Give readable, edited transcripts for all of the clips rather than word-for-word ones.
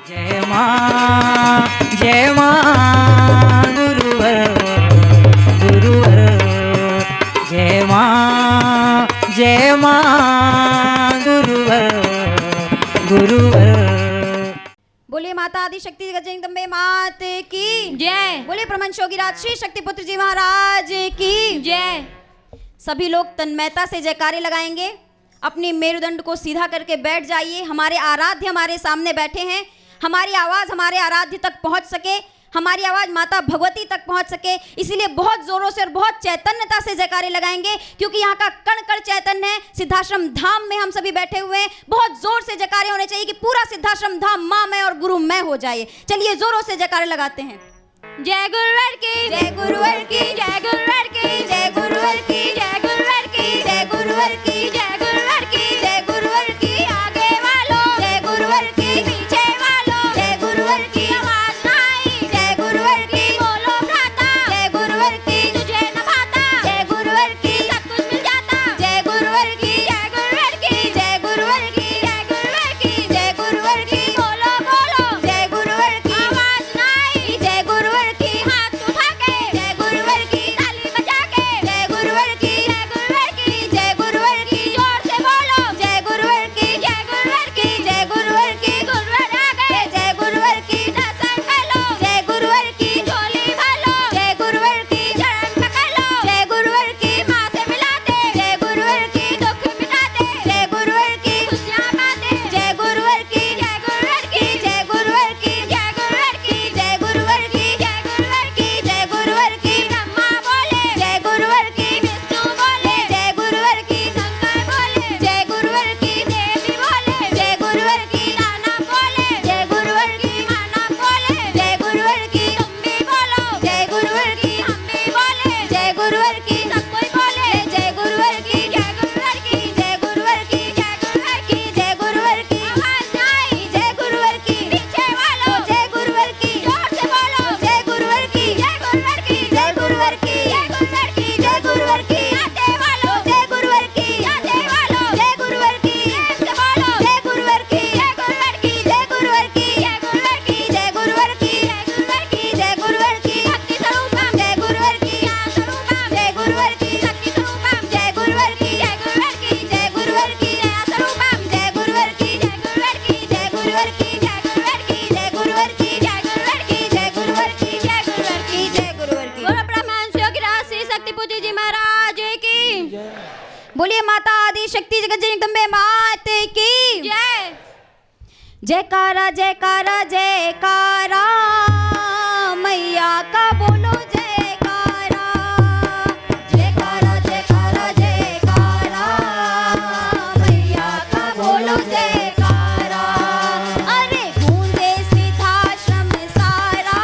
जय मां गुरुवर गुरुवर जय मां गुरुवर गुरुवर। बोलिए माता आदि शक्ति जगदम्बे मात की जय। बोलिए प्रमंच योगीराज श्री शक्ति पुत्र जी महाराज की जय। सभी लोग तन्मयता से जयकारे लगाएंगे। अपनी मेरुदंड को सीधा करके बैठ जाइए। हमारे आराध्य हमारे सामने बैठे हैं। हमारी आवाज़ हमारे आराध्य तक पहुंच सके, हमारी आवाज़ माता भगवती तक पहुंच सके, इसीलिए बहुत ज़ोरों से और बहुत चैतन्यता से जयकारे लगाएंगे, क्योंकि यहाँ का कण कण चैतन्य है। सिद्धाश्रम धाम में हम सभी बैठे हुए हैं। बहुत ज़ोर से जयकारे होने चाहिए कि पूरा सिद्धाश्रम धाम माँ मैं और गुरु मैं हो जाए। चलिए ज़ोरों से जयकारे लगाते हैं। जय गुरुवर की जय गुरुवर की जय गुरुवर की जय गुरुवर की जय गुरुवर की जय गुरुवर की जय गुरुवर की जय गुरुवर की आगे वालों जय गुरुवर की पीछे वालों जय गुरुवर की आवाज ना आई जय गुरुवर की बोलो भ्राता जय गुरुवर की तुझे न भाता जय गुरुवर की सब कुछ मिल जाता जय गुरुवर की जय गुरुवर की जय गुरुवर की जय गुरुवर की जय गुरुवर की बोलो बोलो जय गुरुवर की आवाज ना आई जय गुरुवर की हाथ उठा के जय गुरुवर की ताली बजा के जय गुरुवर की जय गुरुवर की जय गुरुवर की जोर से बोलो जय गुरुवर की जय गुरुवर की जय गुरुवर की गुरुवर आ गए जय गुरुवर की दर्शन कर लो जय गुरुवर की झोली भर लो जय गुरुवर की चरण पकड़ लो जय गुरुवर की माँ से मिलाते जय गुरुवर की दुख मिटाते जय गुरुवर की खुशियाँ पाते जय गुरुवर की जय गुरुवर की जय गुरुवर की जय गुरुवर की जय गुरुवर की जय गुरुवर की जय गुरुवर की ब्रह्मा बोले जय गुरुवर की विष्णु बोले जय गुरुवर की शंकर बोले जय गुरुवर की देवी बोले जय गुरुवर की नाना बोले जय गुरुवर की माना बोले जय गुरुवर की तुम भी बोलो जय गुरुवर की हम भी बोले जय गुरुवर की सब कोई बोले जय गुरुवर की जय गुरुवर की जय गुरुवर की जय गुरुवर की जय गुरुवर की आवाज ना आई जय गुरुवर की पीछे वालों जय गुरुवर की जोर से बोलो जय गुरुवर की जय गुरुवर की जय गुरुवर की जय गुरुवर की जय गुरुवर की आते वालों जय गुरुवर की आते वालों जय गुरुवर की ऐसे बोलो जय गुरुवर की जय गुरुवर की जय गुरुवर की जय गुरुवर की जय गुरुवर की जय गुरुवर की जय गुरुवर की शक्ति स्वरूपम जय गुरुवर की ज्ञान स्वरूपम जय गुरुवर की शक्ति स्वरूपम जय गुरुवर की जय गुरुवर की जय गुरुवर की ज्ञान स्वरूपम जय गुरुवर की जय गुरुवर की जय गुरुवर की जय गुरुवर की जय गुरुवर की जय गुरुवर की जय गुरुवर की जय गुरुवर की जय गुरुवर की। बोलो ब्रह्मांड योगीराज श्री शक्ति पूज्य जी महाराज की बोलिए माता आदि शक्ति जगदम्बे मात की जय। जयकारा जयकारा जयकारा मैया का बोलो जयकारा जयकारा जयकारा जयकारा मैया का बोलो जयकारा। अरे गूंजे सिद्धाश्रम सारा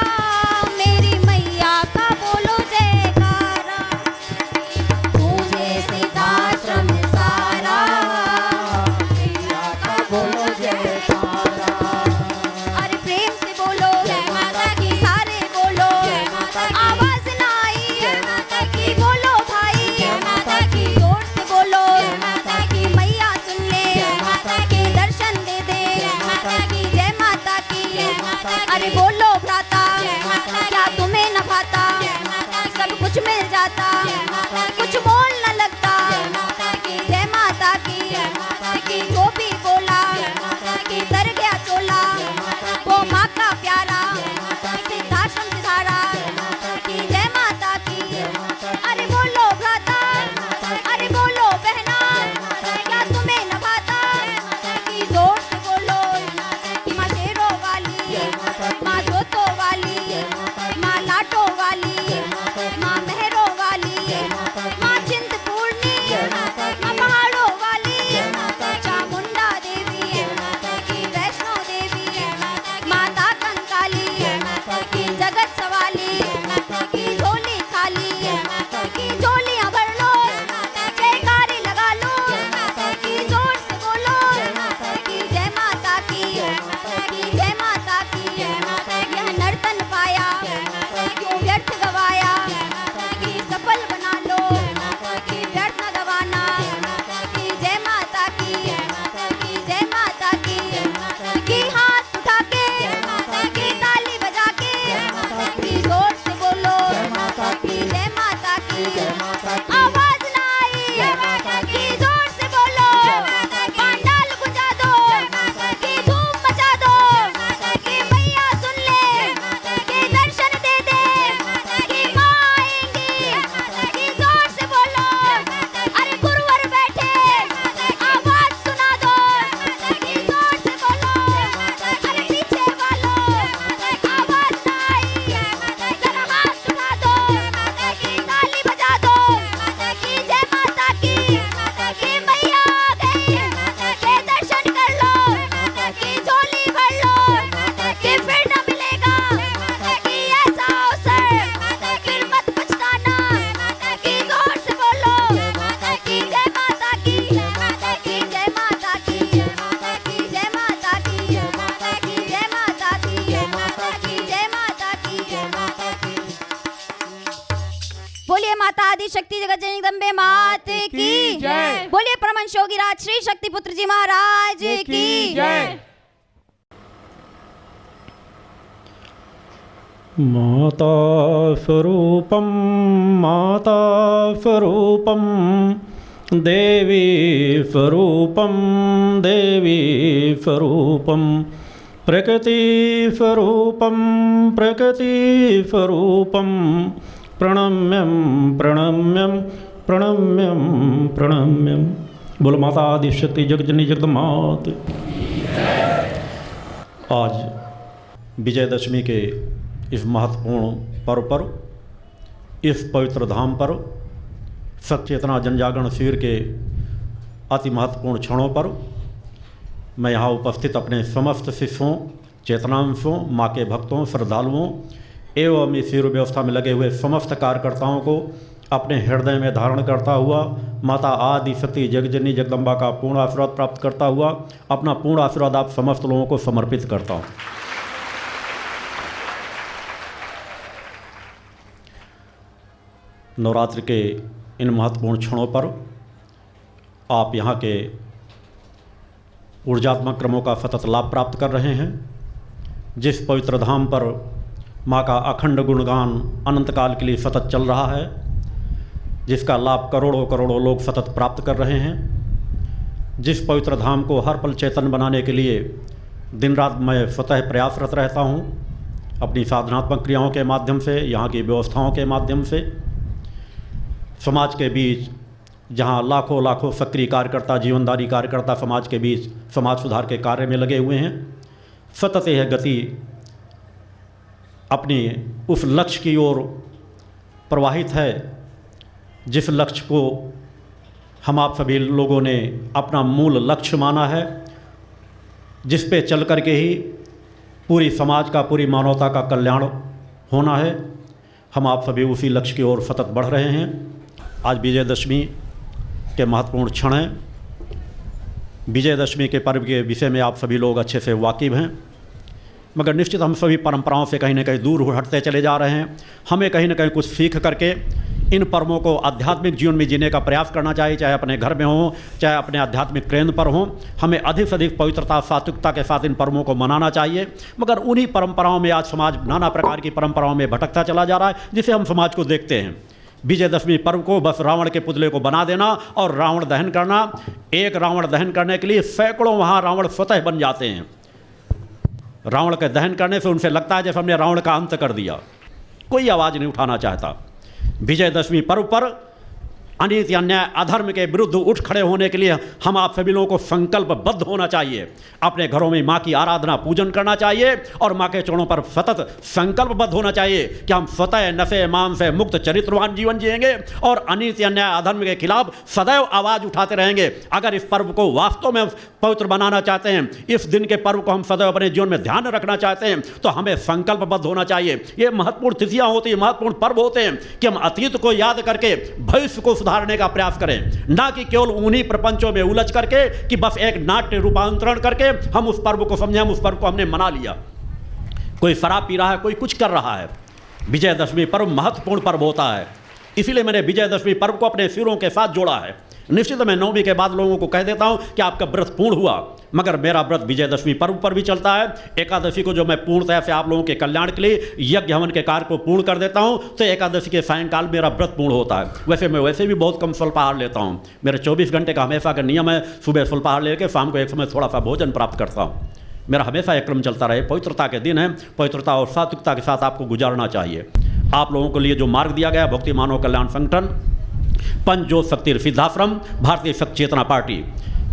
मेरी मैया का बोलो जयकारा गूंजे सिद्धाश्रम सारा मैया का बोलो जयकारा। माता आदि शक्ति जगत जननी जगदम्बे मात की जय। बोलिए परमहंस योगीराज श्री शक्ति पुत्र जी महाराज की जय। माता स्वरूपम देवी स्वरूपम प्रकृति स्वरूपम प्रणम्यम बोलो माता आदि शक्ति जगजननी जगदमात। आज विजयदशमी के इस महत्वपूर्ण पर्व पर, इस पवित्र धाम पर, सचेतना जनजागरण शिविर के अति महत्वपूर्ण क्षणों पर मैं यहाँ उपस्थित अपने समस्त शिष्यों, चेतनांशों, माँ के भक्तों, श्रद्धालुओं एवं इस शिविर व्यवस्था में लगे हुए समस्त कार्यकर्ताओं को अपने हृदय में धारण करता हुआ माता आदि शक्ति जगजननी जगदम्बा का पूर्ण आशीर्वाद प्राप्त करता हुआ अपना पूर्ण आशीर्वाद आप समस्त लोगों को समर्पित करता हूँ। नवरात्रि के इन महत्वपूर्ण क्षणों पर आप यहाँ के ऊर्जात्मक क्रमों का सतत लाभ प्राप्त कर रहे हैं। जिस पवित्र धाम पर माँ का अखंड गुणगान अनंत काल के लिए सतत चल रहा है, जिसका लाभ करोड़ों करोड़ों लोग सतत प्राप्त कर रहे हैं, जिस पवित्र धाम को हर पल चेतन बनाने के लिए दिन रात मैं स्वतः प्रयासरत रहता हूँ अपनी साधनात्मक क्रियाओं के माध्यम से, यहाँ की व्यवस्थाओं के माध्यम से। समाज के बीच जहाँ लाखों लाखों सक्रिय कार्यकर्ता, जीवनदारी कार्यकर्ता समाज के बीच समाज सुधार के कार्य में लगे हुए हैं, सतत यह गति अपनी उस लक्ष्य की ओर प्रवाहित है जिस लक्ष्य को हम आप सभी लोगों ने अपना मूल लक्ष्य माना है, जिस पे चल कर के ही पूरी समाज का, पूरी मानवता का कल्याण होना है। हम आप सभी उसी लक्ष्य की ओर सतत बढ़ रहे हैं। आज विजयदशमी के महत्वपूर्ण क्षण हैं। विजयदशमी के पर्व के विषय में आप सभी लोग अच्छे से वाकिफ़ हैं, मगर निश्चित हम सभी परंपराओं से कहीं ना कहीं दूर हटते चले जा रहे हैं। हमें कहीं ना कहीं कुछ सीख करके इन पर्वों को आध्यात्मिक जीवन में जीने का प्रयास करना चाहिए, चाहे अपने घर में हो, चाहे अपने आध्यात्मिक केंद्र पर हो। हमें अधिक से अधिक पवित्रता, सात्विकता के साथ इन पर्वों को मनाना चाहिए। मगर उन्हीं परंपराओं में आज समाज नाना प्रकार की परंपराओं में भटकता चला जा रहा है, जिसे हम समाज को देखते हैं। विजयदशमी पर्व को बस रावण के पुतले को बना देना और रावण दहन करना। एक रावण दहन करने के लिए सैकड़ों वहाँ रावण स्वतः बन जाते हैं। रावण के दहन करने से उनसे लगता है जैसे हमने रावण का अंत कर दिया। कोई आवाज़ नहीं उठाना चाहता। विजयदशमी पर्व पर अनीति, अन्याय, अधर्म के विरुद्ध उठ खड़े होने के लिए हम आप सभी लोगों को संकल्पबद्ध होना चाहिए। अपने घरों में माँ की आराधना, पूजन करना चाहिए और माँ के चरणों पर सतत संकल्पबद्ध होना चाहिए कि हम स्वतः नशे मांस से मुक्त चरित्रवान जीवन जिएंगे और अनीति, अन्याय, अधर्म के खिलाफ सदैव आवाज़ उठाते रहेंगे। अगर इस पर्व को वास्तव में पवित्र बनाना चाहते हैं, इस दिन के पर्व को हम सदैव अपने जीवन में ध्यान रखना चाहते हैं, तो हमें संकल्पबद्ध होना चाहिए। ये महत्वपूर्ण तिथियाँ होती हैं, महत्वपूर्ण पर्व होते हैं कि हम अतीत को याद करके भविष्य को सुधारने का प्रयास करें, ना कि केवल उन्हीं प्रपंचों में उलझ करके कि बस एक नाट्य रूपांतरण करके हम उस पर्व को समझें, हम उस पर्व को हमने मना लिया। कोई शराब पी रहा है, कोई कुछ कर रहा है। विजयदशमी पर्व महत्वपूर्ण पर्व होता है, इसीलिए मैंने विजयदशमी पर्व को अपने शिविरों के साथ जोड़ा है। निश्चित मैं नवमी के बाद लोगों को कह देता हूं कि आपका व्रत पूर्ण हुआ, मगर मेरा व्रत विजयदशमी पर्व पर भी चलता है। एकादशी को जो मैं पूर्णतः से आप लोगों के कल्याण के लिए यज्ञ हवन के कार्य को पूर्ण कर देता हूं, तो एकादशी के सायंकाल मेरा व्रत पूर्ण होता है। वैसे मैं वैसे भी बहुत कम स्वल्पाहार लेता हूं। मेरे 24 घंटे का हमेशा का नियम है, सुबह स्वल्पाहार लेकर शाम को एक समय थोड़ा सा भोजन प्राप्त करता हूँ। मेरा हमेशा एक क्रम चलता रहे। पवित्रता के दिन है, पवित्रता और सात्विकता के साथ आपको गुजारना चाहिए। आप लोगों के लिए जो मार्ग दिया गया, भक्ति मानव कल्याण संगठन, पंचज्योत शक्ति सिद्धाश्रम, भारतीय शक्ति चेतना पार्टी,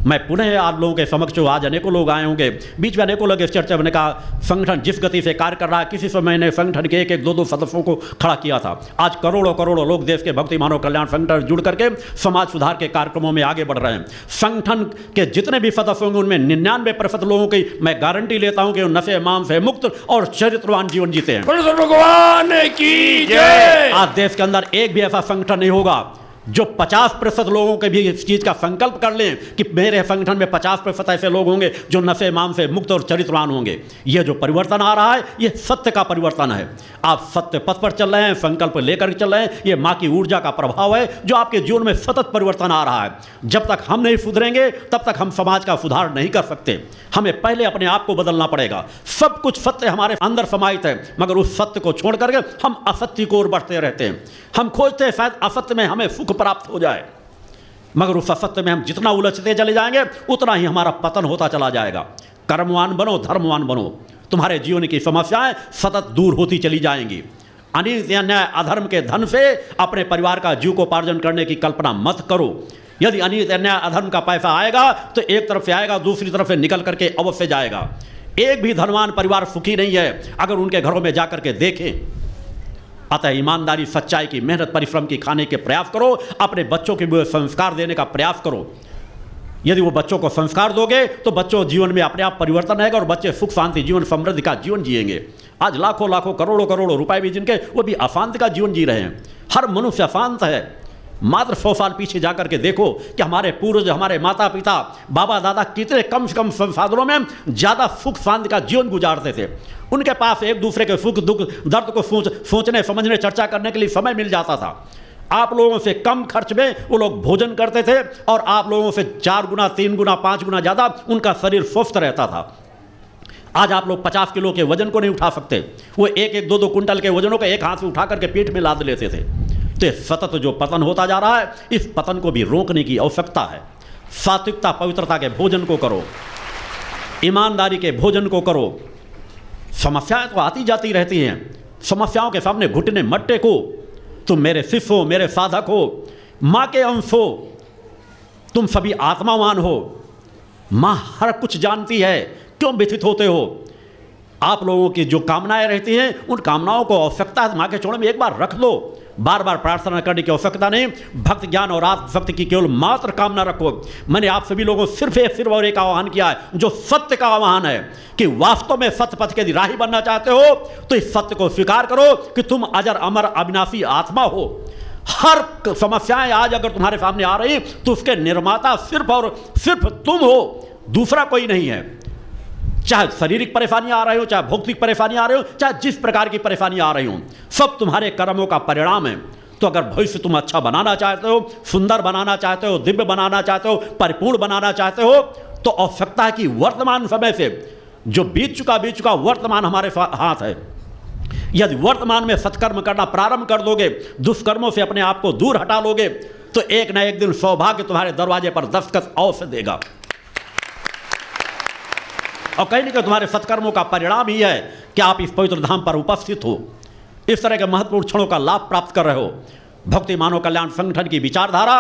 मैं पुनः आप लोगों के समक्ष आज अनेकों लोग आए होंगे, बीच में अनेकों लोग इस चर्चा में का संगठन जिस गति से कार्य कर रहा है, किसी समय मैंने संगठन के एक एक दो सदस्यों को खड़ा किया था। आज करोड़ों करोड़ों लोग देश के भक्ति मानव कल्याण संगठन जुड़ करके समाज सुधार के कार्यक्रमों में आगे बढ़ रहे हैं। संगठन के जितने भी सदस्य होंगे उनमें 99% लोगों की मैं गारंटी लेता हूं कि नशे मांस से मुक्त और चरित्रवान जीवन जीते हैं। भगवान की जय। आज देश के अंदर एक भी ऐसा संगठन नहीं होगा जो 50% लोगों के भी इस चीज़ का संकल्प कर लें कि मेरे संगठन में 50% ऐसे लोग होंगे जो नशे माम से मुक्त और चरित्रवान होंगे, यह जो परिवर्तन आ रहा है ये सत्य का परिवर्तन है। आप सत्य पथ पर चल रहे हैं, संकल्प लेकर चल रहे हैं, ये माँ की ऊर्जा का प्रभाव है जो आपके जीवन में सतत परिवर्तन आ रहा है। जब तक हम नहीं सुधरेंगे तब तक हम समाज का सुधार नहीं कर सकते। हमें पहले अपने आप को बदलना पड़ेगा। सब कुछ सत्य हमारे अंदर समाहित है, मगर उस सत्य को छोड़ करके हम असत्य की ओर बढ़ते रहते हैं। हम खोजते हैं शायद असत्य में हमें सुख प्राप्त हो जाए, मगर उस असत्य में हम जितना उलझते चले जाएंगे उतना ही हमारा पतन होता चला जाएगा। कर्मवान बनो, धर्मवान बनो, तुम्हारे जीवन की समस्याएं सतत दूर होती चली जाएंगी। अनित अन्याय अधर्म के धन से अपने परिवार का जीविकोपार्जन करने की कल्पना मत करो। यदि अनित अन्याय अधर्म का पैसा आएगा तो एक तरफ से आएगा, दूसरी तरफ से निकल करके अवश्य जाएगा। एक भी धनवान परिवार सुखी नहीं है, अगर उनके घरों में जाकर के देखें। अतः ईमानदारी, सच्चाई की, मेहनत, परिश्रम की खाने के प्रयास करो। अपने बच्चों के संस्कार देने का प्रयास करो। यदि वो बच्चों को संस्कार दोगे तो बच्चों जीवन में अपने आप परिवर्तन आएगा और बच्चे सुख शांति जीवन समृद्धि का जीवन जिएंगे। आज लाखों लाखों करोड़ों करोड़ों रुपए भी जिनके, वो भी अशांति का जीवन जी रहे हैं। हर मनुष्य अशांत है। मात्र 100 साल पीछे जाकर के देखो कि हमारे पूर्वज, हमारे माता पिता, बाबा दादा कितने कम से कम संसाधनों में ज़्यादा सुख शांति का जीवन गुजारते थे। उनके पास एक दूसरे के सुख दुख दर्द को सोचने समझने चर्चा करने के लिए समय मिल जाता था। आप लोगों से कम खर्च में वो लोग भोजन करते थे और आप लोगों से 4 गुना 3 गुना 5 गुना ज़्यादा उनका शरीर स्वस्थ रहता था। आज आप लोग 50 किलो के वजन को नहीं उठा सकते। वो 1-1, 2-2 कुंटल के वजनों को एक हाथ से उठा करके पेट में लाद लेते थे। तो सतत जो पतन होता जा रहा है, इस पतन को भी रोकने की आवश्यकता है। सात्विकता पवित्रता के भोजन को करो, ईमानदारी के भोजन को करो। समस्याएं तो आती जाती रहती हैं, समस्याओं के सामने घुटने मत टेको। तुम मेरे शिष्य हो, मेरे साधक हो, माँ के अंश हो, तुम सभी आत्मावान हो। माँ हर कुछ जानती है, क्यों व्यथित होते हो? आप लोगों की जो कामनाएं रहती हैं, उन कामनाओं को आवश्यकता है माँ के चरणों में एक बार रख दो। बार बार प्रार्थना करने की आवश्यकता नहीं। भक्त ज्ञान और आत्मशक्ति की केवल मात्र कामना रखो। मैंने आप सभी लोगों को सिर्फ एक आह्वान किया है, जो सत्य का आह्वान है कि वास्तव में सत्य पथ के राही बनना चाहते हो तो इस सत्य को स्वीकार करो कि तुम अजर अमर अविनाशी आत्मा हो। हर समस्याएं आज अगर तुम्हारे सामने आ रही तो उसके निर्माता सिर्फ और सिर्फ तुम हो, दूसरा कोई नहीं है। चाहे शारीरिक परेशानी आ रही हो, चाहे भौतिक परेशानी आ रही हो, चाहे जिस प्रकार की परेशानी आ रही हो, सब तुम्हारे कर्मों का परिणाम है। तो अगर भविष्य तुम अच्छा बनाना चाहते हो, सुंदर बनाना चाहते हो, दिव्य बनाना चाहते हो, परिपूर्ण बनाना चाहते हो, तो आवश्यकता है कि वर्तमान समय से जो बीत चुका वर्तमान हमारे हाथ है। यदि वर्तमान में सत्कर्म करना प्रारंभ कर दोगे, दुष्कर्मों से अपने आप को दूर हटा लोगे, तो एक न एक दिन सौभाग्य तुम्हारे दरवाजे पर दस्तक अवश्य देगा। और कहीं ना कहीं तुम्हारे सत्कर्मों का परिणाम ही है कि आप इस पवित्र धाम पर उपस्थित हो, इस तरह के महत्वपूर्ण क्षणों का लाभ प्राप्त कर रहे हो। भक्ति मानव कल्याण संगठन की विचारधारा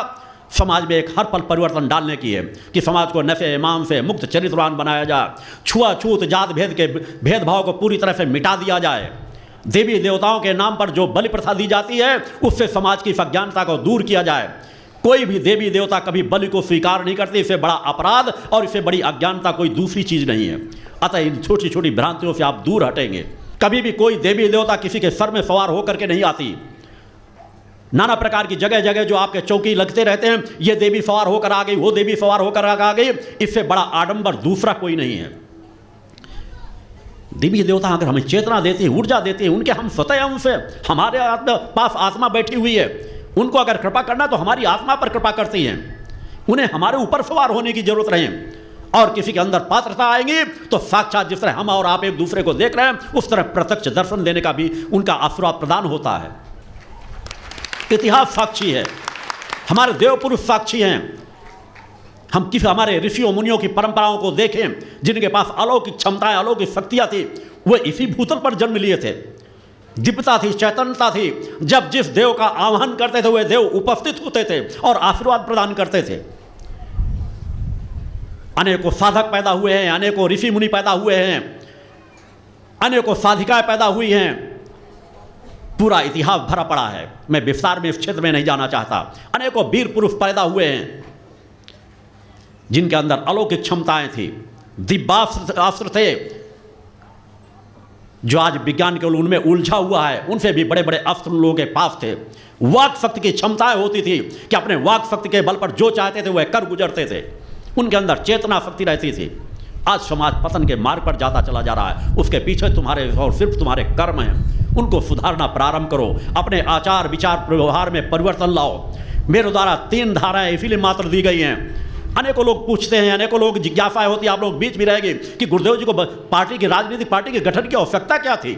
समाज में एक हर पल परिवर्तन डालने की है कि समाज को नशे इमाम से मुक्त चरित्रवान बनाया जाए, छुआछूत जात भेद के भेदभाव को पूरी तरह से मिटा दिया जाए। देवी देवताओं के नाम पर जो बलि प्रथा दी जाती है, उससे समाज की अज्ञानता को दूर किया जाए। कोई भी देवी देवता कभी बलि को स्वीकार नहीं करते। इससे बड़ा अपराध और इससे बड़ी अज्ञानता कोई दूसरी चीज़ नहीं है। अतः इन छोटी छोटी भ्रांतियों से आप दूर हटेंगे। कभी भी कोई देवी देवता किसी के सर में सवार होकर के नहीं आती। नाना प्रकार की जगह जगह जो आपके चौकी लगते रहते हैं, ये देवी सवार होकर आ गई, वो देवी सवार होकर आ गई, इससे बड़ा आडंबर दूसरा कोई नहीं है। देवी देवता अगर हमें चेतना देती है, ऊर्जा देती है, उनके हम स्वतः अंश है, हमारे पास आत्मा बैठी हुई है। उनको अगर कृपा करना तो हमारी आत्मा पर कृपा करती हैं। उन्हें हमारे ऊपर सवार होने की जरूरत नहीं। और किसी के अंदर पात्रता आएंगी तो साक्षात जिस तरह हम और आप एक दूसरे को देख रहे हैं, उस तरह प्रत्यक्ष दर्शन देने का भी उनका आशीर्वाद प्रदान होता है। इतिहास साक्षी है, हमारे देव पुरुष साक्षी हैं। हम किसी हमारे ऋषियों मुनियों की परंपराओं को देखें, जिनके पास अलौकिक क्षमताएं, अलौकिक शक्तियां थी, वो इसी भूतल पर जन्म लिए थे। दिव्यता थी, चैतन्यता थी। जब जिस देव का आह्वान करते थे, वे देव उपस्थित होते थे और आशीर्वाद प्रदान करते थे। अनेकों साधक पैदा हुए हैं, अनेकों ऋषि मुनि पैदा हुए हैं, अनेकों साधिकाएं पैदा हुई हैं। पूरा इतिहास भरा पड़ा है। मैं विस्तार में इस क्षेत्र में नहीं जाना चाहता। अनेकों वीर पुरुष पैदा हुए हैं जिनके अंदर अलौकिक क्षमताएं थी, दिव्यास्त्र थे। जो आज विज्ञान के उनमें उलझा हुआ है, उनसे भी बड़े बड़े अस्त्र लोगों के पास थे। वाक शक्ति की क्षमताएं होती थी कि अपने वाक शक्ति के बल पर जो चाहते थे वह कर गुजरते थे। उनके अंदर चेतना शक्ति रहती थी। आज समाज पतन के मार्ग पर जाता चला जा रहा है। उसके पीछे तुम्हारे और सिर्फ तुम्हारे कर्म हैं। उनको सुधारना प्रारंभ करो। अपने आचार विचार व्यवहार में परिवर्तन लाओ। मेरे द्वारा 3 धाराएं इसीलिए मात्र दी गई हैं। अनेकों लोग पूछते हैं, अनेकों लोग जिज्ञासाएं होती है, आप लोग बीच भी रहेगी कि गुरुदेव जी को पार्टी की, राजनीतिक पार्टी के गठन की आवश्यकता क्या थी।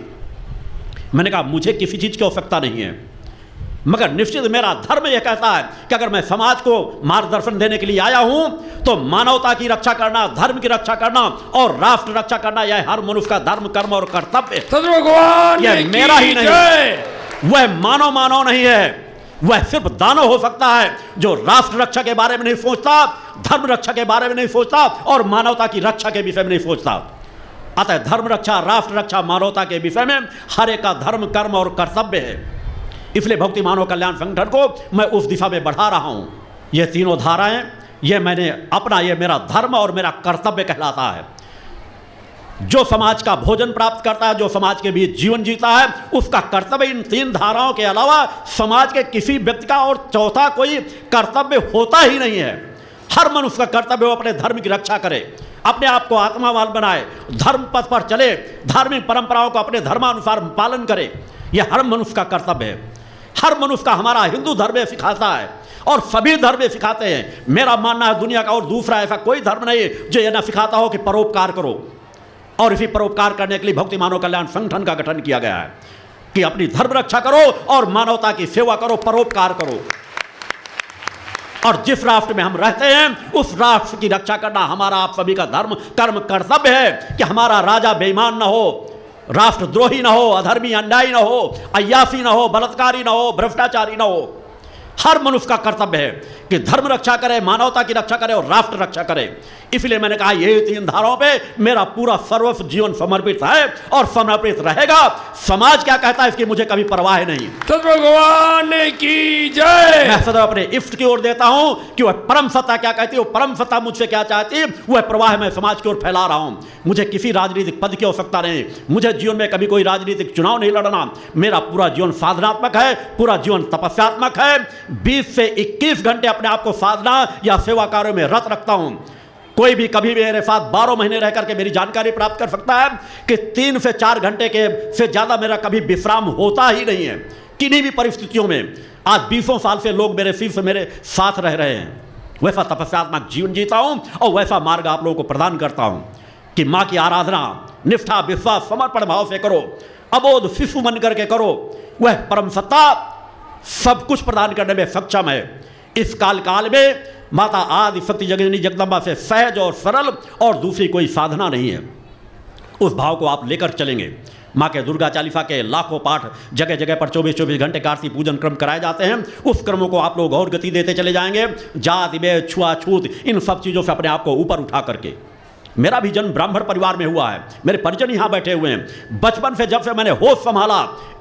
मैंने कहा मुझे किसी चीज़ की आवश्यकता नहीं है, मगर निश्चित मेरा धर्म यह कहता है कि अगर मैं समाज को मार्गदर्शन देने के लिए आया हूं तो मानवता की रक्षा करना, धर्म की रक्षा करना और राष्ट्र रक्षा करना, यह हर मनुष्य का धर्म, कर्म और कर्तव्य है। यह मेरा ही नहीं, वह मानव नहीं है, वह सिर्फ दानव हो सकता है जो राष्ट्र रक्षा के बारे में नहीं सोचता, धर्म रक्षा के बारे में नहीं सोचता और मानवता की रक्षा के विषय में नहीं सोचता। अतः धर्म रक्षा, राष्ट्र रक्षा, मानवता के विषय में हर एक का धर्म, कर्म और कर्तव्य है। इसलिए भक्ति मानव कल्याण संगठन को मैं उस दिशा में बढ़ा रहा हूं। ये तीनों धाराएं, ये मैंने अपना, ये मेरा धर्म और मेरा कर्तव्य कहलाता है। जो समाज का भोजन प्राप्त करता है, जो समाज के बीच जीवन जीता है, उसका कर्तव्य इन 3 धाराओं के अलावा समाज के किसी व्यक्ति का और चौथा कोई कर्तव्य होता ही नहीं है। हर मनुष्य का कर्तव्य वो अपने धर्म की रक्षा करे, अपने आप को आत्मावान बनाए, धर्म पथ पर चले, धार्मिक परंपराओं को अपने धर्मानुसार पालन करे। यह हर मनुष्य का कर्तव्य है। हर मनुष्य का, हमारा हिंदू धर्म सिखाता है और सभी धर्म सिखाते हैं। मेरा मानना है दुनिया का और दूसरा ऐसा कोई धर्म नहीं जो यह ना सिखाता हो कि परोपकार करो। और इसी परोपकार करने के लिए भक्ति मानव कल्याण संगठन का गठन किया गया है कि अपनी धर्म रक्षा करो और मानवता की सेवा करो, परोपकार करो। और जिस राष्ट्र में हम रहते हैं उस राष्ट्र की रक्षा करना हमारा आप सभी का धर्म, कर्म, कर्तव्य है कि हमारा राजा बेईमान न हो, राष्ट्रद्रोही न हो, अधर्मी अन्यायी न हो, अय्यासी न हो, बलात्कारी न हो, भ्रष्टाचारी न हो। हर मनुष्य का कर्तव्य है कि धर्म रक्षा करे, मानवता की रक्षा करे और राष्ट्र रक्षा करे। इसलिए मैंने कहा ये 3 धाराओं पे मेरा पूरा सर्वस्व जीवन समर्पित है और समर्पित रहेगा। समाज क्या कहता है इसकी मुझे कभी परवाह नहीं। भगवान की जय। मैं सदैव अपने इष्ट की ओर देता हूं कि वह परम सत्ता क्या कहती है, वो परम सत्ता मुझसे क्या चाहती है, वह प्रवाह मैं समाज की ओर फैला रहा हूं। मुझे किसी राजनीतिक पद की आवश्यकता नहीं, मुझे जीवन में कभी कोई राजनीतिक चुनाव नहीं लड़ना। मेरा पूरा जीवन साधनात्मक है, पूरा जीवन तपस्यात्मक है। 20 से 21 घंटे अपने आप को साधना या सेवा कार्यों में रत रखता हूं। कोई भी कभी भी मेरे साथ 12 महीने रह करके मेरी जानकारी प्राप्त कर सकता है कि 3 से 4 घंटे के से ज़्यादा मेरा कभी विश्राम होता ही नहीं है किन्हीं भी परिस्थितियों में। आज 20 साल से लोग मेरे सिर से मेरे साथ रह रहे हैं। वैसा तपस्यात्मक जीवन जीता हूं और वैसा मार्ग आप लोगों को प्रदान करता हूं कि माँ की आराधना निष्ठा, विश्वास, समर्पण भाव से करो, अबोध शिशु मन करके करो। वह परम सत्ता सब कुछ प्रदान करने में सक्षम है। इस काल में माता आदि शक्ति जगजननी जगदम्बा से सहज और सरल और दूसरी कोई साधना नहीं है। उस भाव को आप लेकर चलेंगे। माँ के दुर्गा चालीसा के लाखों पाठ जगह जगह पर 24-24 घंटे कार्तिक पूजन क्रम कराए जाते हैं। उस क्रमों को आप लोग और गति देते चले जाएंगे। जाति भेद, छुआछूत, इन सब चीज़ों से अपने आप को ऊपर उठा करके। मेरा भी जन्म ब्राह्मण परिवार में हुआ है, मेरे परिजन यहाँ बैठे हुए हैं। बचपन से जब से मैंने होश संभाला,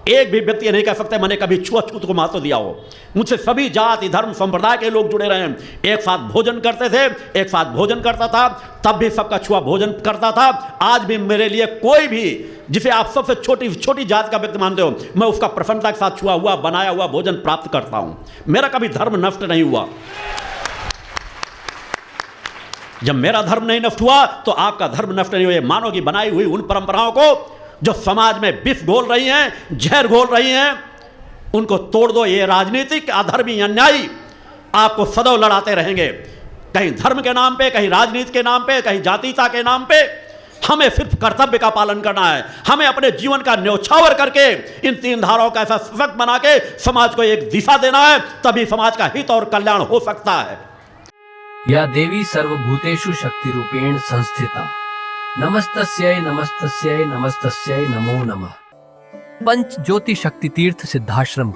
एक भी व्यक्ति ये नहीं कह सकते मैंने कभी छुआछूत को महत्व दिया हो। मुझसे सभी जाति, धर्म, संप्रदाय के लोग जुड़े रहे हैं। एक साथ भोजन करते थे, एक साथ भोजन करता था, तब भी सबका छुआ भोजन करता था। आज भी मेरे लिए कोई भी जिसे आप सबसे छोटी जाति का व्यक्ति मानते हो, मैं उसका प्रसन्नता के साथ छुआ हुआ, बनाया हुआ भोजन प्राप्त करता हूँ। मेरा कभी धर्म नष्ट नहीं हुआ। जब मेरा धर्म नहीं नष्ट हुआ तो आपका धर्म नष्ट नहीं हुआ। मानव की बनाई हुई उन परंपराओं को जो समाज में विष घोल रही हैं, जहर घोल रही हैं, उनको तोड़ दो। ये राजनीतिक अधर्मी अन्यायी आपको सदैव लड़ाते रहेंगे, कहीं धर्म के नाम पे, कहीं राजनीति के नाम पे, कहीं जातीयता के नाम पे। हमें सिर्फ कर्तव्य का पालन करना है। हमें अपने जीवन का न्यौछावर करके इन 3 धाराओं का ऐसा सशक्त बना के समाज को एक दिशा देना है, तभी समाज का हित और कल्याण हो सकता है। या देवी सर्वभूतेषु शक्ति रूपेण संस्थिता, नमस्तस्यै नमस्तस्यै नमस्तस्यै नमो नमः। पंच ज्योति शक्ति तीर्थ सिद्धाश्रम,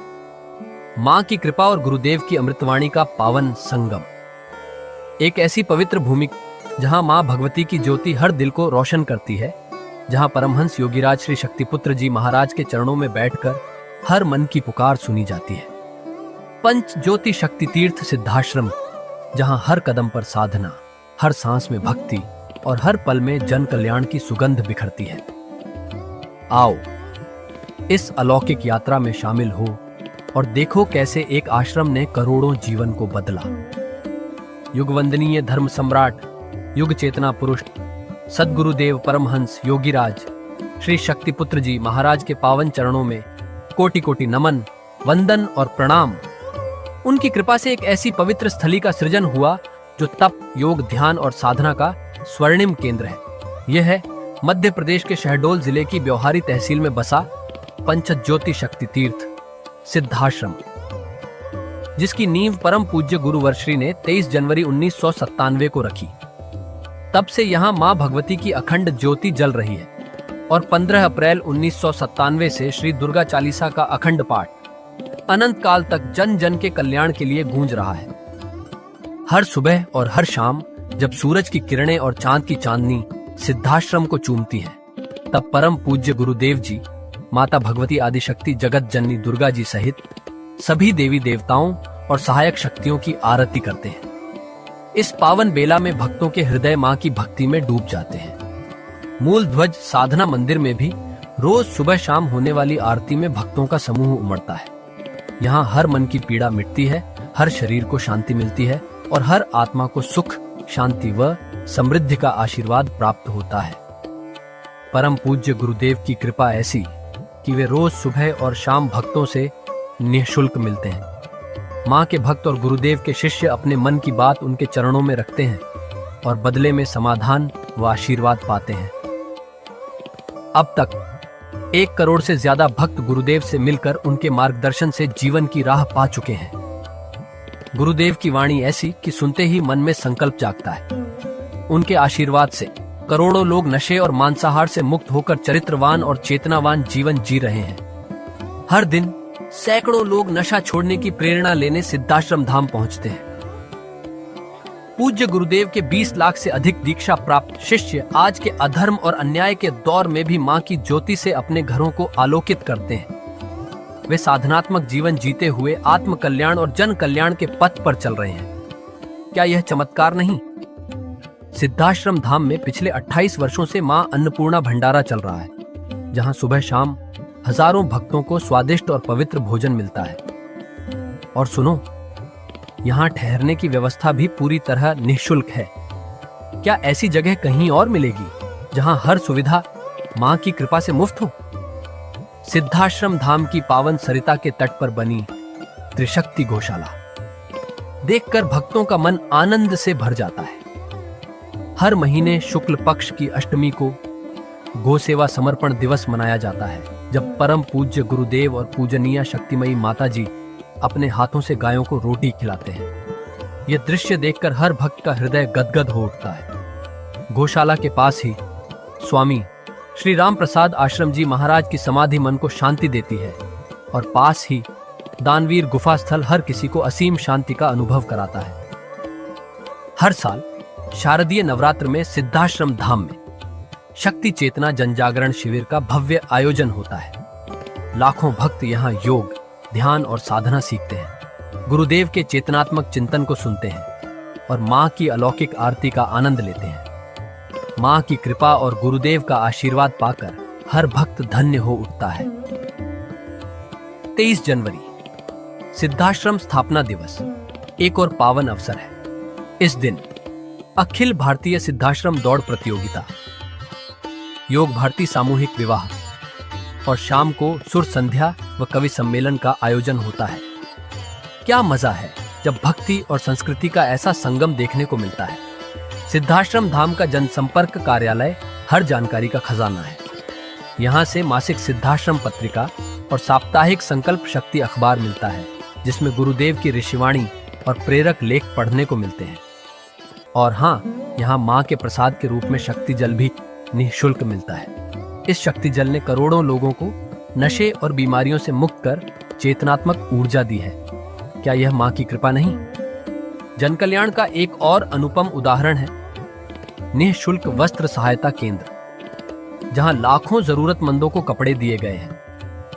माँ की कृपा और गुरुदेव की अमृतवाणी का पावन संगम। एक ऐसी पवित्र भूमि जहाँ माँ भगवती की ज्योति हर दिल को रोशन करती है, जहाँ परमहंस योगीराज श्री शक्तिपुत्र जी महाराज के चरणों में बैठकर हर मन की पुकार सुनी जाती है। पंच ज्योति शक्ति तीर्थ सिद्धाश्रम, जहाँ हर कदम पर साधना, हर सांस में भक्ति और हर पल में जन कल्याण की सुगंध बिखरती है। आओ इस अलौकिक यात्रा में शामिल हो और देखो कैसे एक आश्रम ने करोड़ों जीवन को बदला। युगवंदनीय धर्म सम्राट, युग चेतना पुरुष सद्गुरुदेव परमहंस योगीराज श्री शक्तिपुत्र जी महाराज के पावन चरणों में कोटि कोटि नमन, वंदन और प्रणाम। उनकी कृपा से एक ऐसी पवित्र स्थली का सृजन हुआ जो तप, योग, ध्यान और साधना का स्वर्णिम केंद्र है। यह है मध्य प्रदेश के शहडोल जिले की ब्योहारी तहसील में बसा पंचज्योति शक्ति तीर्थ सिद्धाश्रम, जिसकी नींव परम पूज्य गुरुवर्श्री ने 23 जनवरी 1997 को रखी। तब से यहाँ मां भगवती की अखंड ज्योति जल रही है और 15 अप्रैल 1997 से श्री दुर्गा चालीसा का अखंड पाठ अनंत काल तक जन जन के कल्याण के लिए गूंज रहा है। हर सुबह और हर शाम जब सूरज की किरणें और चांद की चांदनी सिद्धाश्रम को चूमती हैं, तब परम पूज्य गुरुदेव जी माता भगवती आदिशक्ति जगत जननी दुर्गा जी सहित सभी देवी देवताओं और सहायक शक्तियों की आरती करते हैं। इस पावन बेला में भक्तों के हृदय मां की भक्ति में डूब जाते हैं। मूल ध्वज साधना मंदिर में भी रोज सुबह शाम होने वाली आरती में भक्तों का समूह उमड़ता है। यहाँ हर मन की पीड़ा मिटती है, हर शरीर को शांति मिलती है और हर आत्मा को सुख, शांति व समृद्धि का आशीर्वाद प्राप्त होता है। परम पूज्य गुरुदेव की कृपा ऐसी कि वे रोज सुबह और शाम भक्तों से निःशुल्क मिलते हैं। मां के भक्त और गुरुदेव के शिष्य अपने मन की बात उनके चरणों में रखते हैं और बदले में समाधान व आशीर्वाद पाते हैं। अब तक 1 करोड़ से ज्यादा भक्त गुरुदेव से मिलकर उनके मार्गदर्शन से जीवन की राह पा चुके हैं। गुरुदेव की वाणी ऐसी कि सुनते ही मन में संकल्प जागता है। उनके आशीर्वाद से करोड़ों लोग नशे और मांसाहार से मुक्त होकर चरित्रवान और चेतनावान जीवन जी रहे हैं। हर दिन सैकड़ों लोग नशा छोड़ने की प्रेरणा लेने सिद्धाश्रम धाम पहुंचते हैं। पूज्य गुरुदेव के 20 लाख से अधिक दीक्षा प्राप्त शिष्य आज के अधर्म और अन्याय के दौर में भी मां की ज्योति से अपने घरों को आलोकित करते हैं। वे साधनात्मक जीवन जीते हुए आत्म कल्याण और जन कल्याण के पथ पर चल रहे हैं। क्या यह चमत्कार नहीं? सिद्धाश्रम धाम में पिछले 28 वर्षों से मां अन्नपूर्णा भंडारा चल रहा है, जहां सुबह शाम हजारों भक्तों को स्वादिष्ट और पवित्र भोजन मिलता है। और सुनो, यहाँ ठहरने की व्यवस्था भी पूरी तरह निःशुल्क है। क्या ऐसी जगह कहीं और मिलेगी जहां हर सुविधा मां की कृपा से मुफ्त हो? सिद्धाश्रम धाम की पावन सरिता के तट पर बनी त्रिशक्ति गौशाला देखकर भक्तों का मन आनंद से भर जाता है। हर महीने शुक्ल पक्ष की अष्टमी को गौ सेवा समर्पण दिवस मनाया जाता है, जब परम पूज्य गुरुदेव और पूजनीय शक्तिमयी माता जी अपने हाथों से गायों को रोटी खिलाते हैं। यह दृश्य देखकर हर भक्त का हृदय गदगद हो उठता है। गौशाला के पास ही स्वामी श्री राम प्रसाद आश्रम जी महाराज की समाधि मन को शांति देती है और पास ही दानवीर गुफा स्थल हर किसी को असीम शांति का अनुभव कराता है। हर साल शारदीय नवरात्र में सिद्धाश्रम धाम में शक्ति चेतना जनजागरण शिविर का भव्य आयोजन होता है। लाखों भक्त यहाँ योग, ध्यान और साधना सीखते हैं, गुरुदेव के चेतनात्मक चिंतन को सुनते हैं और मां की अलौकिक आरती का आनंद लेते हैं। मां की कृपा और गुरुदेव का आशीर्वाद पाकर हर भक्त धन्य हो उठता है। 23 जनवरी सिद्धाश्रम स्थापना दिवस एक और पावन अवसर है। इस दिन अखिल भारतीय सिद्धाश्रम दौड़ प्रतियोगिता, योग भारती सामूहिक विवाह और शाम को सुर संध्या व कवि सम्मेलन का आयोजन होता है। क्या मजा है जब भक्ति और संस्कृति का ऐसा संगम देखने को मिलता है। सिद्धाश्रम धाम का जनसंपर्क कार्यालय हर जानकारी का खजाना है। यहाँ से मासिक सिद्धाश्रम पत्रिका और साप्ताहिक संकल्प शक्ति अखबार मिलता है, जिसमें गुरुदेव की ऋषिवाणी और प्रेरक लेख पढ़ने को मिलते हैं। और हाँ, यहाँ माँ के प्रसाद के रूप में शक्ति जल भी निःशुल्क मिलता है। इस शक्ति जल ने करोड़ों लोगों को नशे और बीमारियों से मुक्त कर चेतनात्मक ऊर्जा दी है। क्या यह माँ की कृपा नहीं? जन कल्याण का एक और अनुपम उदाहरण है निःशुल्क वस्त्र सहायता केंद्र, जहां लाखों जरूरतमंदों को कपड़े दिए गए हैं।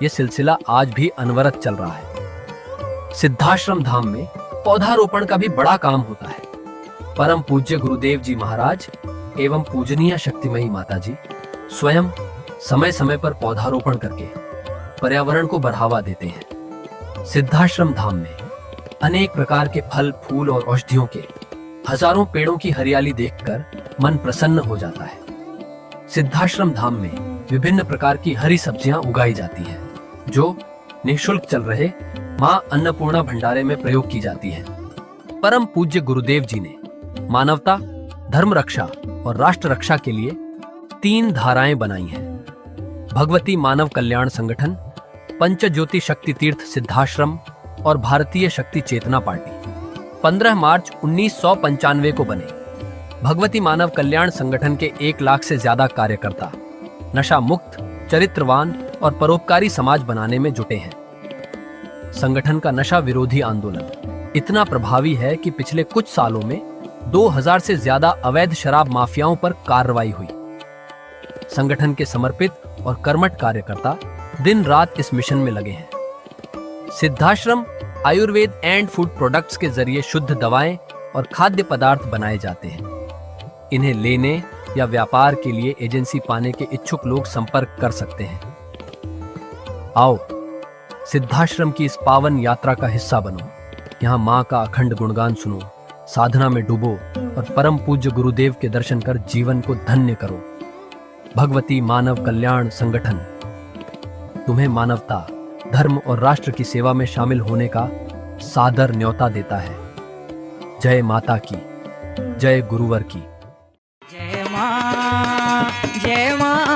यह सिलसिला आज भी अनवरत चल रहा है। सिद्धाश्रम धाम में पौधारोपण का भी बड़ा काम होता है। परम पूज्य गुरुदेव जी महाराज एवं पूजनीय शक्तिमयी माता जी स्वयं समय समय पर पौधारोपण करके पर्यावरण को बढ़ावा देते हैं। सिद्धाश्रम धाम में अनेक प्रकार के फल, फूल और औषधियों के हजारों पेड़ों की हरियाली देखकर मन प्रसन्न हो जाता है। सिद्धाश्रम धाम में विभिन्न प्रकार की हरी सब्जियां उगाई जाती हैं, जो निःशुल्क चल रहे मां अन्नपूर्णा भंडारे में प्रयोग की जाती है। परम पूज्य गुरुदेव जी ने मानवता, धर्म रक्षा और राष्ट्र रक्षा के लिए 3 धाराएं बनाई हैं। भगवती मानव कल्याण संगठन, पंचज्योति शक्ति तीर्थ सिद्धाश्रम और भारतीय शक्ति चेतना पार्टी 15 मार्च 1995 को बने। भगवती मानव कल्याण संगठन के 1 लाख से ज्यादा कार्यकर्ता नशा मुक्त, चरित्रवान और परोपकारी समाज बनाने में जुटे हैं। संगठन का नशा विरोधी आंदोलन इतना प्रभावी है कि पिछले कुछ सालों में 2000 से ज्यादा अवैध शराब माफियाओं पर कार्रवाई हुई। संगठन के समर्पित और कर्मठ कार्यकर्ता दिन रात इस मिशन में लगे हैं। Siddhashram Ayurveda and food products के जरिए शुद्ध दवाएं और खाद्य पदार्थ बनाए जाते हैं। इन्हें लेने या व्यापार के लिए एजेंसी पाने के इच्छुक लोग संपर्क कर सकते हैं। आओ सिद्धाश्रम की इस पावन यात्रा का हिस्सा बनो। यहाँ माँ का अखंड गुणगान सुनो, साधना में डूबो और परम पूज्य गुरुदेव के दर्शन कर जीवन को धन्य करो। भगवती मानव कल्याण संगठन तुम्हें मानवता, धर्म और राष्ट्र की सेवा में शामिल होने का सादर न्योता देता है। जय माता की, जय गुरुवर की। जय मां, जय मां।